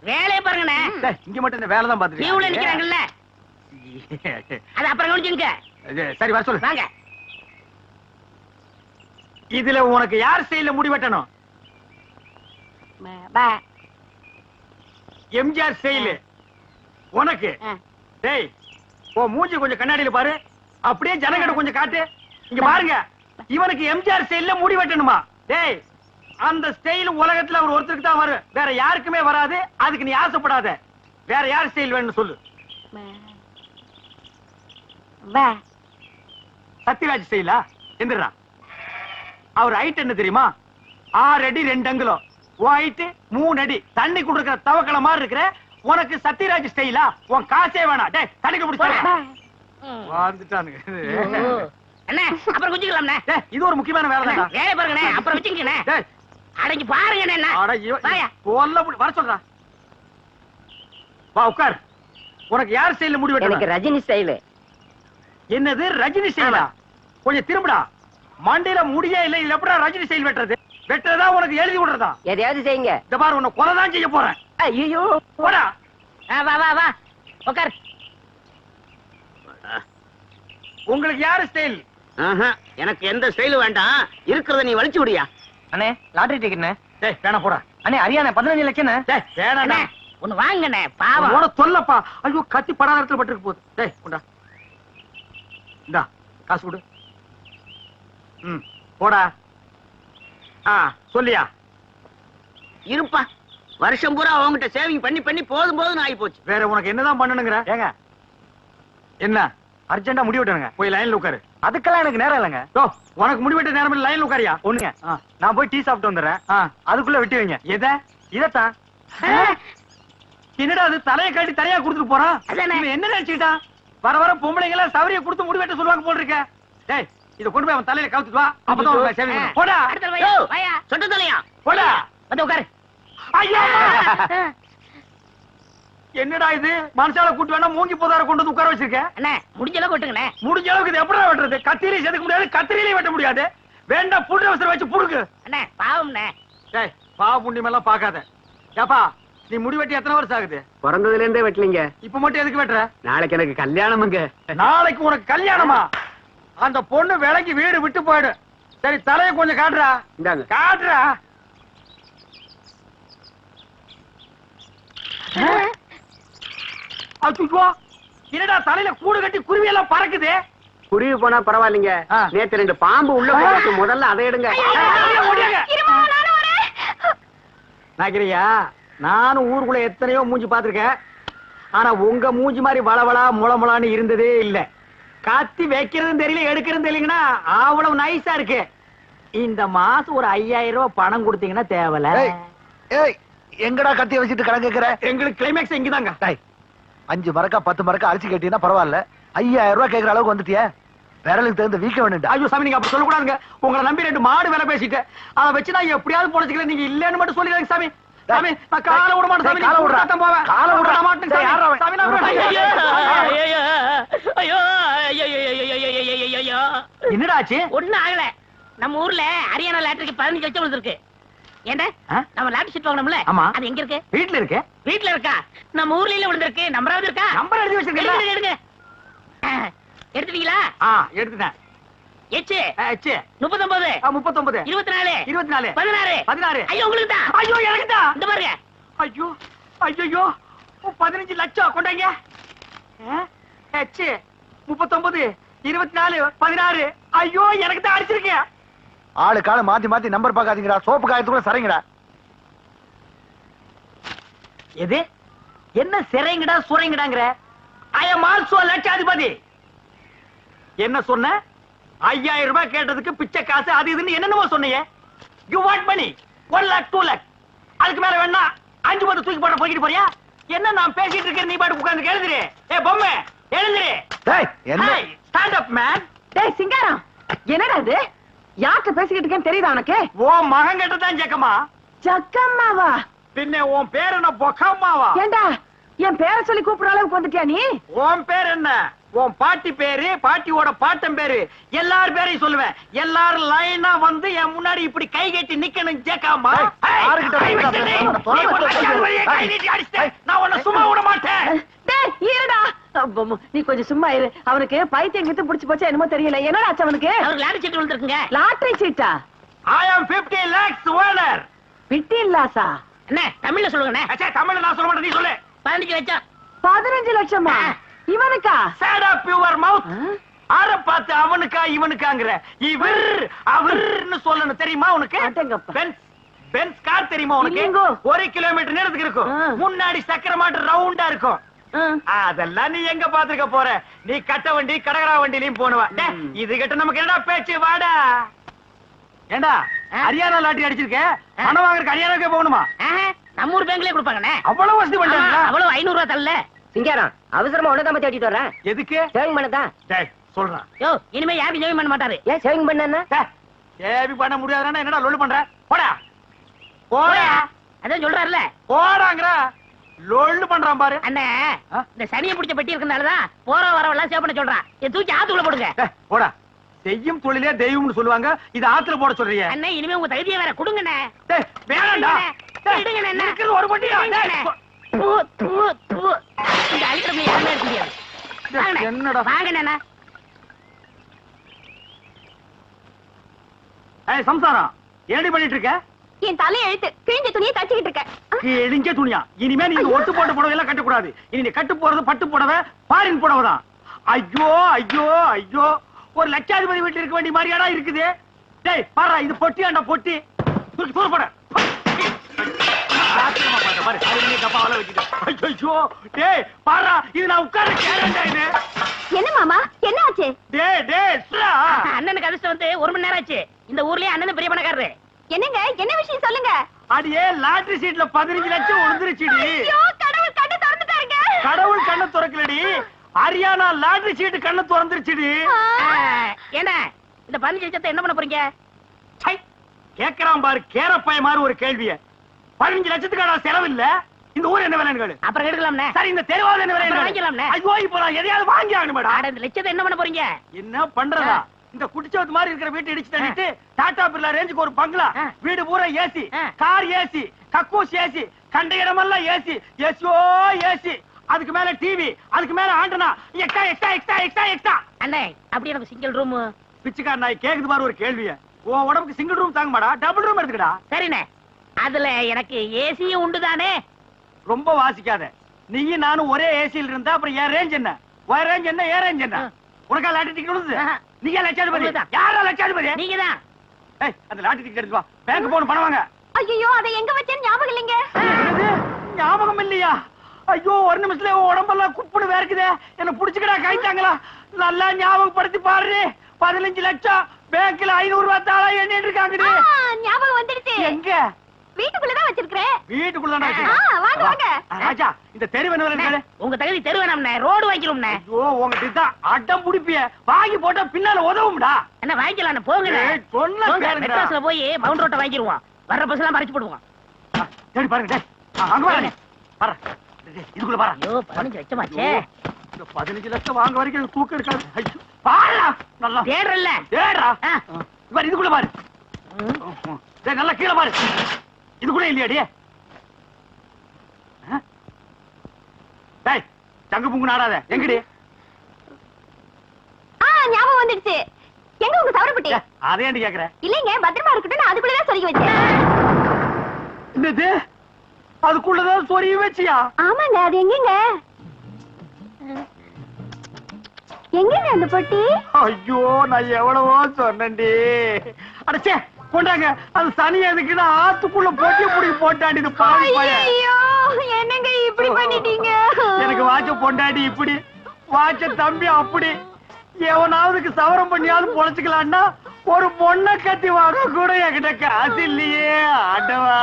வேலையை பாருங்கண்ணே. இங்க மட்டும் இந்த வேலை தான் பாத்துட்டு நிக்கிறாங்கல்ல, அது அப்புறம் கவனிச்சுங்க. சரி வர சொல்லு. வாங்க. இதுல உனக்கு யார் ஸ்டைல்ல முடி வெட்டணும்? எம்ஜிஆர் ஸ்டைல் உனக்கு. டேய் ஓ மூஞ்சி கொஞ்சம் கண்ணாடியில பாரு, அப்படியே ஜனங்கட கொஞ்சம் காட்டு. இங்க பாருங்க, இவனுக்கு எம்ஜிஆர் ஸ்டைல்ல முடி வெட்டணுமா? டேய் அந்த ஸ்டைல் உலகத்துல அவர் ஒருத்தருக்கு தான் வரும், வேற யாருக்குமே வராது. அதுக்கு நீ ஆசைப்படாத. வேற யார் ஸ்டைல் வேணும்னு சொல்லு. சத்யராஜ் ஸ்டைலா? எந்திரா. அவர் ஹைட் என்ன தெரியுமா? 6 அடி 2 அங்குலம். ஹைட் 3 அடி. தண்ணி குடுக்கிற தவக்கல மாதிரி இருக்கிற உனக்கு சத்யராஜ் ஸ்டைலா? உன் காசே வேணாம். டேய் தண்ணிக்கு பிடிச்சாங்க வந்துட்டானுங்க. அண்ணே அப்புறம் குஞ்சிக்கலாம்ண்ணே. இது ஒரு முக்கியமான வேலை தான். வேலை பாருங்கண்ணே, அப்புறம் வச்சுக்கண்ணே. அடங்கி பாருங்க. வர சொல்றா. வா உட்கார். உனக்கு யார் ஸ்டைல்ல முடி வெட்டணும்? எனக்கு ரஜினி ஸ்டைல். என்னது ரஜினி ஸ்டைலா? கொஞ்சம் திரும்புடா. மண்டையில முடியே இல்ல, இதுல எப்படா ரஜினி ஸ்டைல் வெட்டுறது? வெட்டுறதா உனக்கு எழுதி விடுறதா? எதையாவது செய்யுங்க. இந்த பாரு உன்னை கொலை தான் செய்ய போறேன். ஐயோ போடா. வா வா வா உட்கார். உங்களுக்கு யாரு ஸ்டைல்? எனக்கு எந்த ஸ்டைல் வேண்டாம், இருக்கிறத நீ வலிச்சு விடியா. அண்ணே லாட்டரி டிக்கெட்ண்ணே. டேய் வேணா போடா. அண்ணே அரியாண்ணே 15 லட்சம்ண்ணே. டேய் வேணாண்ணே. ஒன்னு வாங்கண்ணே, பாவம். உன சொல்லப்பா. ஐயோ கத்தி படாத இடத்துல பட்டுருக்கு போகுது. டேய் உண்டா. இந்தா காசு கொடு. போடா. சொல்லியா? இருப்பா, வருஷம் பூரா அவங்ககிட்ட சேவிங் பண்ணி பண்ணி போதும் போதும் ஆகி போச்சு. வேற உனக்கு என்னதான் பண்ணணுங்கிற? ஏங்க என்ன அர்ஜென்டா முடி வெட்டணுங்க, போய் லைன்ல உட்காரு. அதுக்கெல்லாம் எனக்கு நேரம் இல்லைங்க. உனக்கு முடி வெட்ட நேரம் இல்ல, லைன்ல உட்காரியா? ஒண்ணுங்க, நான் போய் டீ சாப்பிட்டு வந்துடுறேன். அதுக்குள்ள வெட்டி வைங்க. எதை? இதத்தான். என்னடா அது தலையை காட்டி தலையா கொடுத்துட்டு போறான்? என்ன நினைச்சுக்கிட்டான்? வர வர பொம்பளைங்க எல்லாம் சவரிய கொடுத்து முடி வெட்ட சொல்லுவாங்க போல் இருக்க. டேய் இத கொண்டு போய் அவன் தலையில கவுத்துட்டு வா, அப்பதான் உனக்கு சேவிங் பண்ணும். போடா. சொட்ட தலையா? போடா வந்து உட்காரு. ஐயோ என்னடா இது? மனசால கூட்டு வேணா மூங்கி போதார கொண்டு வந்து உட்கார வச்சிருக்க. அண்ணே முடிஞ்ச அளவுக்கு வெட்டுங்கண்ணே. முடிஞ்ச அளவுக்கு இது எப்படா வெட்டுறது? கத்திரியில செதுக்க முடியாது, கத்திரியிலே வெட்ட முடியாது. வேண்டாம் புல் அவசரம் வச்சு புடுக்கு. அண்ணே பாவம்ண்ணே. டேய் பாவ புண்ணியம் எல்லாம் பாக்காத. ஏப்பா நீ முடி வெட்டி எத்தனை வருஷம் ஆகுது? பிறந்ததுல இருந்தே வெட்டலீங்க. இப்ப மட்டும் எதுக்கு வெட்டுற? நாளைக்கு எனக்கு கல்யாணமுங்க. நாளைக்கு உனக்கு கல்யாணமா? அந்த பொண்ணு விலைக்கு வீடு விட்டு போயிடு. சரி தலையை கொஞ்சம் காட்டுறா. இந்தாங்க காட்டுறா. அச்சுச்சோ என்னடா தலையில கூடு கட்டி குருவி எல்லாம் பறக்குது. குருவி போனா பரவாயில்லைங்க, நேத்து 2 பாம்பு உள்ள போட்டு முதல்ல அதை எடுங்க. நாக்கிரியா, நானும் ஊருக்குள்ள எத்தனையோ மூஞ்சி பாத்திருக்கேன். ஆனா உங்க மூஞ்சி மாதிரி வளவளா முளமுளான்னு இருந்ததே இல்ல. கத்தி வைக்கிறதும் தெரியல, எடுக்கிறதும் தெரியலங்கன்னா அவ்வளவு நைஸா இருக்கு. இந்த மாசம் ஒரு 5000 ரூபாய் பணம் கொடுத்தீங்கன்னா தேவல. எங்கடா கத்திய வச்சுட்டு கடன் கேக்குற? எங்களுக்கு கிளைமேக்ஸ் இங்கதாங்க. 5 மரக்கா 10 மரக்கா அரிசி கேட்டீங்கன்னா பரவாயில்ல, 5000 ரூபாய் கேக்குற அளவுக்கு வந்துட்டிய. விரலுக்கு தகுந்த வீக்க வேணும்டா. ஐயோ சாமி நீங்க அப்படி சொல்லக்கூடாதுங்க. உங்களை நம்பி 2 மாடு வேலை பேசிட்டு அதை வச்சு நான் எப்படியாவது பொழைச்சிக்கிறேன். நீங்க இல்லன்னு மட்டும் சொல்லிடுங்க சாமி. சாமி நான் கால விட மாட்டேன் சாமி. கால விட போவேன். கால விட மாட்டேன் சாமி. என்னடா ஆச்சு? ஒண்ணும் ஆகல. நம்ம ஊர்ல ஹரியானா லாட்டரிக்கு 15 லட்சம் விழுந்திருக்கு. ஏண்டா நம்ம லாட்டரி சீட் வாங்கணும்ல, அது எங்க இருக்கு? வீட்ல இருக்கு. வீட்ல இருக்கா? நம்ம ஊர்ல விழுந்திருக்கு. நம்பராவது இருக்கா? நம்பர் எழுதி வச்சிருக்கீங்களா? எடுங்க. எடுத்துட்டீங்களா? எடுத்துட்டேன். எச்சு 39 24 24 16. ஐயோ உங்களுக்கு தான். ஐயோ எனக்கு தான். இந்த பாருங்க. ஐயோ ஐயோ 15 லட்சம் கொண்டாங்க. எச்சு 39 24 16. ஐயோ எனக்கு தான் அடிச்சிருக்கேன். ஆளு கால மாத்தி மாத்தி நம்பர் பாக்காதீங்கடா. சோப்பு காயத்துக்குள்ள சரிங்கடா. எது என்ன சிறைங்கடா சுரைங்கடாங்கற? ஐ அம் ஆல்சோ லட்சாதிபதி. என்ன சொன்ன? 5000 ரூபாய் கேட்டதுக்கு பிச்சை காசு அது இதுன்னு என்னென்னமோ சொன்னீங்க. You want money 1 lakh 2 lakh. அதுக்கு மேல வேணா 5 10 தூக்கி போட போயிட்டு போறியா? என்ன நான் பேசிட்டு இருக்கேன், நீ பாட்டு உட்கார்ந்து எழுதுறே. ஏய் பொம்மை எழுதுறே. டேய் என்ன? Stand up man. டேய் சிங்காரம், என்னடா இது? யார்கிட்ட பேசிக்கிட்டு இருக்கேன்னு தெரியுதா உனக்கு? ஓ மகன் கிட்ட தான் ஜக்கம்மா. ஜக்கம்மாவா? பின்ன உன் பேர் என்ன பொக்கம்மாவா? ஏண்டா என் பேரை சொல்லி கூப்பிடுற அளவுக்கு வந்துட்டியா நீ? உன் பேர் என்ன? உன் பாட்டி பேரு, பாட்டியோட பாட்டன் பேரு, எல்லார் பேரையும் சொல்லுவேன். எல்லாரும் லைனா வந்து என் முன்னாடி இப்படி கை கட்டி நிக்கணும். ஜேக்காமா நான் உன்னை சும்மா விட மாட்டேன். டேய், இருடா. அப்பம்மு, நீ கொஞ்சம் சும்மா இரு. அவனுக்கு பைத்தியம் கித்து புடிச்சு போச்சா என்னமோ தெரியல. என்னடா ஆச்சு அவனுக்கு? அவருக்கு லாட்டரி சீட்டு விழுந்திருக்குங்க. லாட்டரி சீட்டா? I am 50 lakhs owner. 15 லாஸா? என்ன தமிழ்ல சொல்லுங்கண்ணே. அச்சா, தமிழ்ல நான் சொல்ல மாட்டேன், நீ சொல்லு. 15 லட்சம். 15 லட்சமா? இவனுக்கா? Shut up your mouth. ஆற பார்த்து அவனுக்கா இவனுக்காங்கற. இவர் அவர்னு சொல்லணும், தெரியுமா உனக்கு? அடங்கப்பா. பென்ஸ் கார் தெரியுமா உனக்கு? இல்லைங்கோ. 1 கிலோமீட்டர் நேரத்துக்கு இருக்கும். முன்னாடி சக்கர மாட்டு ரவுண்டா இருக்கும். அதெல்லாம் நீ எங்க பாத்துக்க போற? நீ கட்ட வண்டி கடகரா வண்டிலையும் போனுவா. இது கிட்ட நமக்கு என்னடா பேச்சு? வாடா. ஏண்டா ஹரியானா லாட்டரி அடிச்சிருக்க, பணம் வாங்குறதுக்கு ஹரியானாக்கே போகணுமா? நம்ம ஊர் பேங்க்லயே கொடுப்பாங்கண்ணே. அவ்வளவு வசதி பண்றாங்க. அவ்வளவு 500 ரூபாய் தரல. சிங்காரம் அவசரமா உனதான் பத்தி அடிட்டு வர்றேன். எதுக்கு? சேவிங் பண்ணதான். டேய் சொல்றேன். யோ, இனிமே யாரும் ஜெயம் பண்ண மாட்டாரு. ஏன் சேவிங் பண்ண? சேவி பண்ண முடியாதுன்னா என்னடா லொல்லு பண்ற? போடா போடா. அதான் சொல்றாருல, போடாங்கற. லொல்லு பண்றான் பாரு. அண்ணே, இந்த சனியை பிடிச்ச பெட்டி இருக்கனாலதான் போற வரவெல்லாம் சேவ் பண்ண சொல்றான். இதை தூக்கி ஆத்துக்குள்ள போடுங்க. போடா. செய்யும் தொழிலே தெய்வம்னு சொல்லுவாங்க, இது ஆத்துல போட சொல்றீங்க. அண்ணே, இனிமே உங்க தகுதியை வேற கொடுங்கண்ணே. டேய் வேணாம்டா. விடுங்கண்ணே. என்ன இருக்குது ஒரு பொட்டியா? தூ, தூ, தூ. இந்த அழிக்கிறப்ப யாருமே இருக்க முடியாது. வாங்கண்ணே. என்னடா? வாங்கண்ணே. ஏய் சம்சாரம், ஏடி பண்ணிட்டு இருக்க? என் தலை எழுத்து கிழிஞ்ச துணியை தச்சுக்கிட்டு இருக்கேன். கிழிஞ்ச துணியா? இனிமே நீ ஒட்டு போட்ட புடவை எல்லாம் கட்ட கூடாது. இனி நீ கட்டு போறது பட்டு புடவை, ஃபாரின் புடவை தான். ஐயோ ஐயோ ஐயோ, ஒரு லட்சாதிபதி வீட்டுல இருக்க வேண்டிய மாதிரியாடா இருக்குது. டேய் பாரு, இது பொட்டியாண்டா பொட்டி. தூக்கி தூர போட. ஆத்திரமா பாரு பாரு, அதுலயே டப்பாவல வச்சிட்டு. ஐயோ டேய் பாரு, இது நான் உட்கார்ந்து கேரண்டா இது. என்ன மாமா, என்ன ஆச்சு? டேய் சுரா. அண்ணனுக்கு அதிர்ஷ்டம் வந்து 1 மணி நேரம் ஆச்சு. இந்த ஊர்லயே அண்ணன் பெரிய பணக்காரரு. என்னங்க, என்ன விஷயம் சொல்லுங்க. அடியே லாட்டரி சீட்ல 15 லட்சம் விழுந்துருச்சுடி. ஐயோ, கடவுள் கண்ணை திறந்துட்டாருங்க. கடவுள் கண்ணை திறக்கலடி, ஹரியானா லாட்டரி சீட்டு கண்ணை திறந்துருச்சுடி. ஏன்னா இந்த 15 லட்சத்தை என்ன பண்ண போறீங்க? கேக்குறான் பாரு கேரப்பாய மாதிரி ஒரு கேள்விய. 15 லட்சத்துக்கான செலவு இல்ல. இந்த ஊர் என்ன விலைன்னு கேளு. அப்புறம் எடுக்கலாம்னே. சரி, இந்த தெருவாவது என்ன விலை வாங்கிக்கலாம்னே. ஐயோ, இப்போ நான் எதையாவது வாங்கி ஆகணும் மேடம். அட, இந்த லட்சத்தை என்ன பண்ண போறீங்க? என்ன பண்றதா? இந்த குடிச்சவத்து மாதிரி இருக்கிற வீட்டை இடிச்சு தள்ளிட்டு டாடா பிர்லா ரேஞ்சுக்கு ஒரு பங்களா, வீடு பூரா ஏசி, கார் ஏசி, கக்கூஸ் ஏசி, கண்ட இடமெல்லாம் ஏசி, ஏசியோ ஏசி, அதுக்கு மேல டிவி, அதுக்கு மேல antenna, extra extra extra extra extra. அண்ணே, அப்படி எனக்கு சிங்கிள் ரூம். பிச்சைக்கார நாய் கேக்குது பாரு ஒரு கேள்விய. உன் உடம்புக்கு சிங்கிள் ரூம் தாங்க மாடா, டபுள் ரூம் எடுத்துக்கடா. சரிண்ணே, அதுல எனக்கு ஏசியும் உண்டு தானே? ரொம்ப வாசிக்காத. நீயும் நானும் ஒரே ஏசியில் இருந்தா அப்புறம் என் ரேஞ்ச் என்ன, உன் ரேஞ்ச் என்ன, என் ரேஞ்ச் என்ன? உனக்கா லாட்டரி டிக்கெட் விழுது? நீங்க லட்சாதிபதி? யாரா லட்சாதிபதி? நீங்க தான். ஏய், அந்த லாட்டரி டிக்கெட் எடுத்து வா, பேங்க் போன் பணம் வாங்க. ஐயோ, அதை எங்க வச்சேன்னு ஞாபகம் இல்லைங்க. என்னது? ஞாபகம் இல்லையா? ஐயோ, ஒரு நிமிஷத்துல உடம்பெல்லாம் குப்புன்னு வேர்க்குதே. என்ன புடிச்சுக்கடா கைத்தாங்களா? நல்லா ஞாபகப்படுத்தி பாரு. 15 லட்சம் பேங்க்ல 500 ரூபாய் தாளா எண்ணிட்டு இருக்காங்கடி. ஞாபகம் வந்துடுச்சு. எங்க? வீட்டுக்குள்ளதான் வச்சிருக்கிறேன். வீட்டுக்குள்ளதான் வாங்க வச்சிருக்கேன். வாங்க. ராஜா, இந்த தெரு என்ன விலை? உங்க தகுதி தெரு வேணாம்ண்ணே, ரோடு வாங்கிக்கணும்ண்ணே. ஐயோ, உங்ககிட்ட தான் அடம் புடிப்பிய. வாங்கி போட்டா பின்னால உதவும்டா. என்ன வாங்கிக்கலாம்? போங்க. சொன்ன கேளுங்கடா. மெட்ராஸ்ல போய் மவுண்ட் ரோட்டை வாங்கிடுவோம். வர்ற பஸ் எல்லாம் மறைச்சு போடுவோம். தேடி பாருங்க. டேய், அங்க பாருங்க. பாரு. டேய், இதுக்குள்ள பாரு. ஐயோ, 15 லட்சம் ஆச்சே. இந்த 15 லட்சம் வாங்க வரைக்கும் தூக்க எடுக்காது. ஐயோ, பாருடா. நல்லா தேடுறல்ல. தேடுடா. பாரு, இதுக்குள்ள பாரு. டேய், நல்லா கீழ பாரு. இதுக்குள்ள இல்லையாடி? டேய், தங்க புங்கு நாடாத. எங்கடி? ஞாபகம் வந்துடுச்சு. எங்க உங்க சவரப்பட்டி? அதே ஏன்டி கேக்குற? இல்லைங்க, பத்திரமா இருக்கட்டும், நான் அதுக்குள்ளதான் சொருகி வச்சேன். என்னது? அதுக்குள்ளதான் சொருகி வச்சியா? ஆமாங்க, அது எங்கங்க? எங்கங்க அந்த பொட்டி? ஐயோ, நான் எவ்வளவோ சொன்னேன்டி. அடச்சே, கொண்டாங்க. அது சனி எதுக்குன்னா ஆத்துக்குள்ள பொட்டிய புடிங்கி போட்டாண்டி இது பாவி பையன். ஐயோ, என்னங்க இப்படி பண்ணிட்டீங்க? எனக்கு வாட்ச பொண்டாடி இப்படி, வாட்ச தம்பி அப்படி. எவனாவதுக்கு சவரம் பண்ணியாவது பொழைச்சுக்கலான்னா ஒரு பொண்ணை கத்தி வாங்க கூட என்கிட்ட காசு இல்லையே. ஆண்டவா.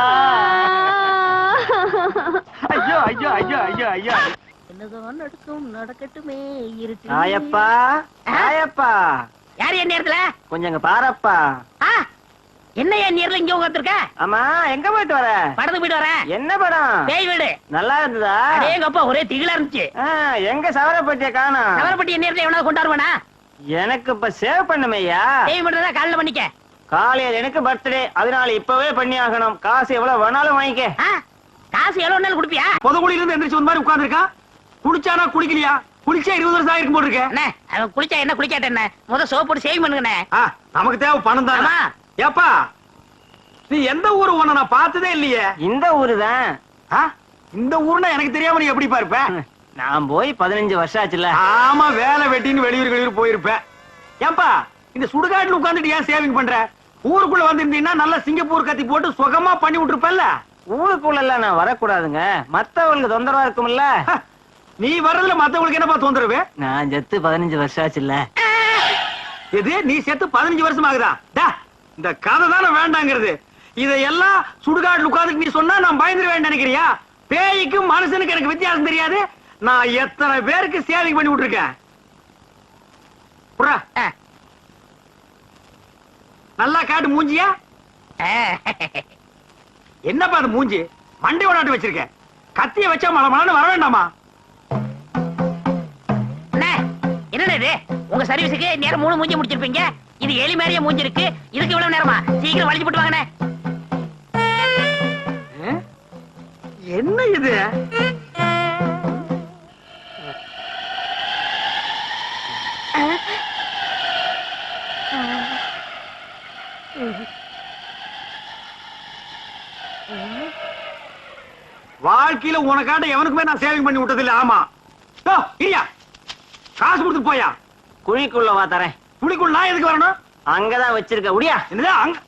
ஐயோ ஐயோ ஐயோ ஐயோ ஐயோ. என்னதான் நடக்கும், நடக்கட்டுமே. இருட்டு. ஆயப்பா, ஆயப்பா, யாரு என்ன நேரத்துல? கொஞ்சம் பாரப்பா. என்னையா நீர்ல இங்க உட்கார்ந்திருக்க? ஆமா எங்க போயிட்டு வர? படத்துக்கு போயிட்டு வரேன். என்ன படம்? பேய் வீடு. நல்லா இருந்ததா? அடேங்கப்பா ஒரே திகிலா இருந்துச்சு. எங்க சவரப்பட்டிய காணோம். சவரப்பட்டி நேர்ல எவனாவது கொண்டாடுவானா? எனக்கு இப்ப சேவ் பண்ணுமையா. பேய் மட்டும் காலைல பண்ணிக்க. காலையில எனக்கு பர்த்டே, அதனால இப்பவே பண்ணி ஆகணும். காசு எவ்வளவு வேணாலும் வாங்கிக்க. காசு எவ்வளவு நாள் குடுப்பியா? பொதுக்குடியில இருந்து எந்திரிச்சு வந்த மாதிரி உட்கார்ந்திருக்கா. குடிச்சானா குடிக்கலையா? குளிச்சா 20 வருஷம் ஆயிருக்கும் போல இருக்கு. அண்ணே, அவன் குளிச்சா என்ன குளிக்காட்ட என்ன? முத சோப் போட்டு சேவிங் பண்ணுங்கண்ணே. நமக்கு தேவை பணம் தான். ஆமா. ஏப்பா நீ எந்த ஊரு உன்னை நான் பார்த்ததே இல்லையே. இந்த ஊரு தான். இந்த ஊர்னா எனக்கு தெரியாம நீ எப்படி இருப்ப? நான் போய் 15 வருஷம் ஆச்சுல. ஆமா, வேலை வெட்டின்னு வெளியூர் போயிருப்பேன். ஏன்பா இந்த சுடுகாட்டுல உட்கார்ந்துட்டு ஏன் சேவிங் பண்ற? ஊருக்குள்ள வந்திருந்தீங்கன்னா நல்லா சிங்கப்பூர் கத்தி போட்டு சுகமா பண்ணி விட்டுருப்பல்ல. ஊருக்குள்ள எல்லாம் நான் வரக்கூடாதுங்க, மத்தவங்களுக்கு தொந்தரவா இருக்கும்ல. நீ வர்றதுல மத்தவங்களுக்கு என்னப்பா தொந்தரவு? நான் செத்து 15 வருஷம் ஆச்சுல்ல. எது நீ செத்து 15 வருஷம் ஆகுதா? இந்த கதை தானே வேண்டாங்கிறது. இதையெல்லாம் சுடுகாட்டுல உட்கார்ந்து நீ சொன்னா நான் பயந்துருவேன் நினைக்கிறியா? பேய்க்கும் மனுஷனுக்கு எனக்கு வித்தியாசம் தெரியாது. நான் எத்தனை பேருக்கு சேவிங் பண்ணி விட்டுருக்கேன். நல்லா காட்டு மூஞ்சியா. என்னப்பா அது மூஞ்சி? மண்டை ஓடாட்டு வச்சிருக்க. கத்திய வச்சா மழை வர வேண்டாமா? என்னடா இது? உங்க சர்வீஸுக்கு நேரம் 3 மூஞ்சி முடிச்சிருப்பீங்க. இது எலி மாதிரியே மூஞ்சி இருக்கு. இதுக்கு இவ்வளவு நேரமா? சீக்கிரம் வளைச்சு போட்டு வாங்கண்ணே. என்ன இது? வாழ்க்கையில உனக்காட்ட எவனுக்குமே நான் சேவிங் பண்ணி விட்டது இல்ல. ஆமா இல்லையா? காசு கொடுத்து போயா. குழிக்குள்ள வா தரேன். குழிக்குள்ள நான் எதுக்கு வரணும்? அங்கதான் வச்சிருக்க. உடியா. என்னதா அங்க?